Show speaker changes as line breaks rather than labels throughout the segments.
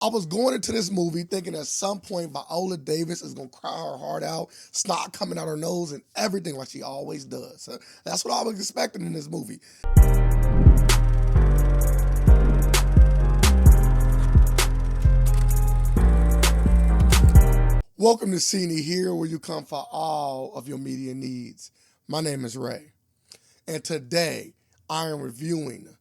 I was going into this movie thinking at some point Viola Davis is gonna cry her heart out, snot coming out her nose, and everything like she always does. So that's what I was expecting in this movie. Welcome to Cine here, where you come for all of your media needs. My name is Ray, and today I am reviewing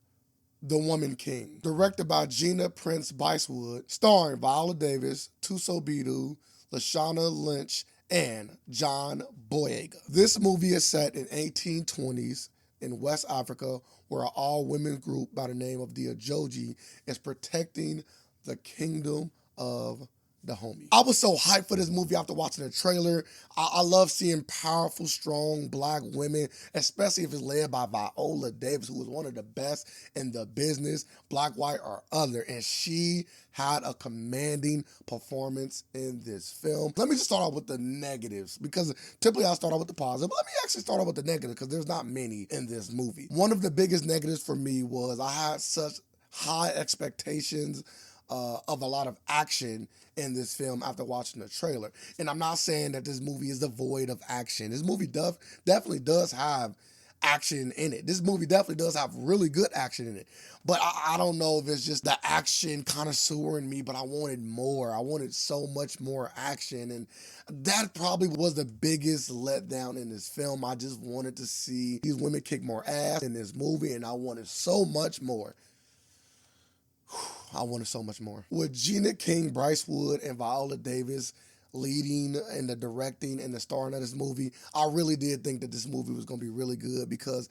The Woman King, directed by Gina Prince-Bythewood, starring Viola Davis, Tuso Bidu, Lashana Lynch, and John Boyega. This movie is set in 1820s in West Africa, where an all-women group by the name of the Ajoji is protecting the kingdom of the homie. I was so hyped for this movie after watching the trailer. I love seeing powerful, strong black women, especially if it's led by Viola Davis, who was one of the best in the business, black, white, or other. And she had a commanding performance in this film. Let me just start off with the negatives, because typically I start off with the positive, but let me actually start off with the negative, because there's not many in this movie. One of the biggest negatives for me was I had such high expectations of a lot of action in this film after watching the trailer. And I'm not saying that this movie is devoid of action. This movie definitely does have action in it. This movie definitely does have really good action in it. But I don't know if it's just the action connoisseur in me, but I wanted more. I wanted so much more action. And that probably was the biggest letdown in this film. I just wanted to see these women kick more ass in this movie, and I wanted so much more. I wanted so much more. With Gina King, Bryce Wood, and Viola Davis leading and the directing and the starring of this movie, I really did think that this movie was going to be really good, because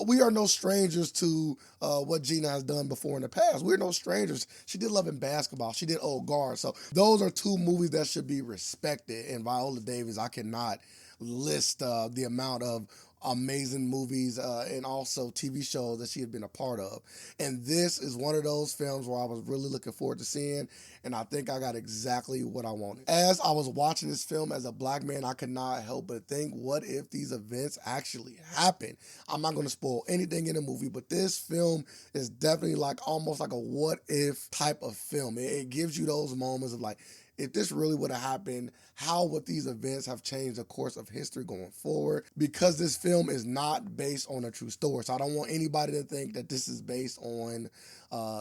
we are no strangers to what Gina has done before in the past. We're no strangers. She did Love and Basketball. She did Old Guard. So those are two movies that should be respected. And Viola Davis, I cannot list the amount of amazing movies and also TV shows that she had been a part of. And this is one of those films where I was really looking forward to seeing, and I think I got exactly what I wanted. As I was watching this film as a black man, I could not help but think, what if these events actually happen? I'm not going to spoil anything in the movie, but this film is definitely like almost like a what if type of film. It gives you those moments of like, if this really would have happened, how would these events have changed the course of history going forward? Because this film is not based on a true story. So I don't want anybody to think that this is based on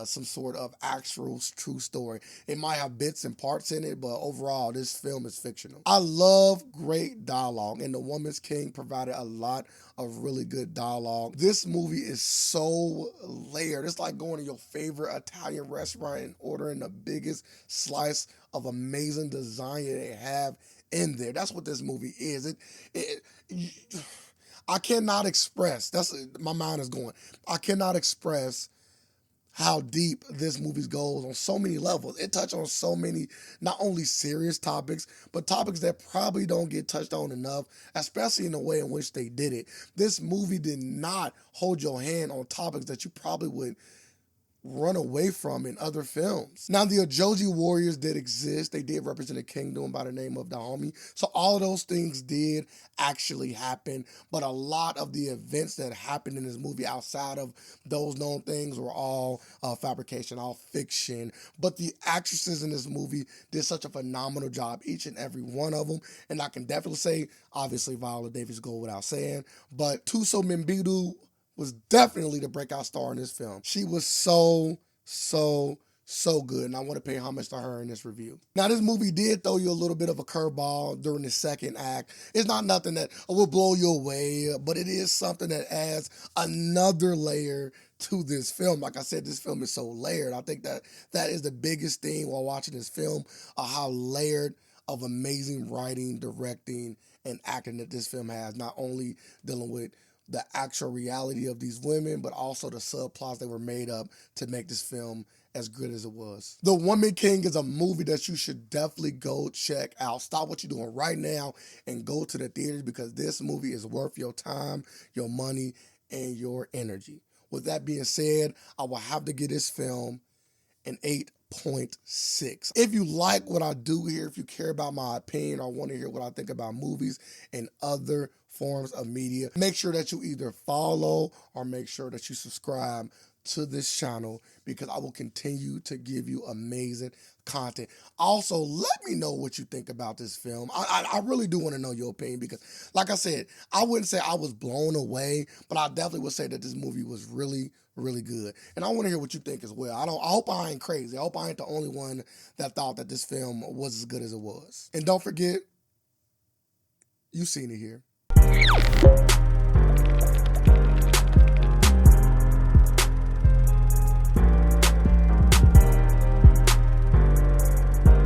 some sort of actual true story. It might have bits and parts in it, but overall, this film is fictional. I love great dialogue, and The Woman's King provided a lot of really good dialogue. This movie is so layered. It's like going to your favorite Italian restaurant and ordering the biggest slice of amazing design they have in there. That's what this movie is. I cannot express, that's my mind is going. I cannot express how deep this movie goes on so many levels. It touched on so many, not only serious topics, but topics that probably don't get touched on enough, especially in the way in which they did it. This movie did not hold your hand on topics that you probably would run away from in other films. Now, the Ajoji warriors did exist. They did represent a kingdom by the name of Dahomey. So all of those things did actually happen. But a lot of the events that happened in this movie outside of those known things were all fabrication, all fiction. But the actresses in this movie did such a phenomenal job, each and every one of them. And I can definitely say, obviously, Viola Davis go without saying, but Tuso Bidu was definitely the breakout star in this film. She was so good, and I want to pay homage to her in this review. Now, this movie did throw you a little bit of a curveball during the second act. It's not nothing that will blow you away, but it is something that adds another layer to this film. Like I said, this film is so layered. I think that is the biggest thing while watching this film, how layered of amazing writing, directing, and acting that this film has, not only dealing with the actual reality of these women, but also the subplots that were made up to make this film as good as it was. The Woman King is a movie that you should definitely go check out. Stop what you're doing right now and go to the theaters, because this movie is worth your time, your money, and your energy. With that being said, I will have to give this film an 8.6. If you like what I do here, if you care about my opinion or want to hear what I think about movies and other forms of media, make sure that you either follow or make sure that you subscribe to this channel, because I will continue to give you amazing content. Also, let me know what you think about this film. I really do want to know your opinion because, like I said, I wouldn't say I was blown away, but I definitely would say that this movie was really, really good. And I want to hear what you think as well. I hope I ain't crazy. I hope I ain't the only one that thought that this film was as good as it was. And don't forget, you seen it here.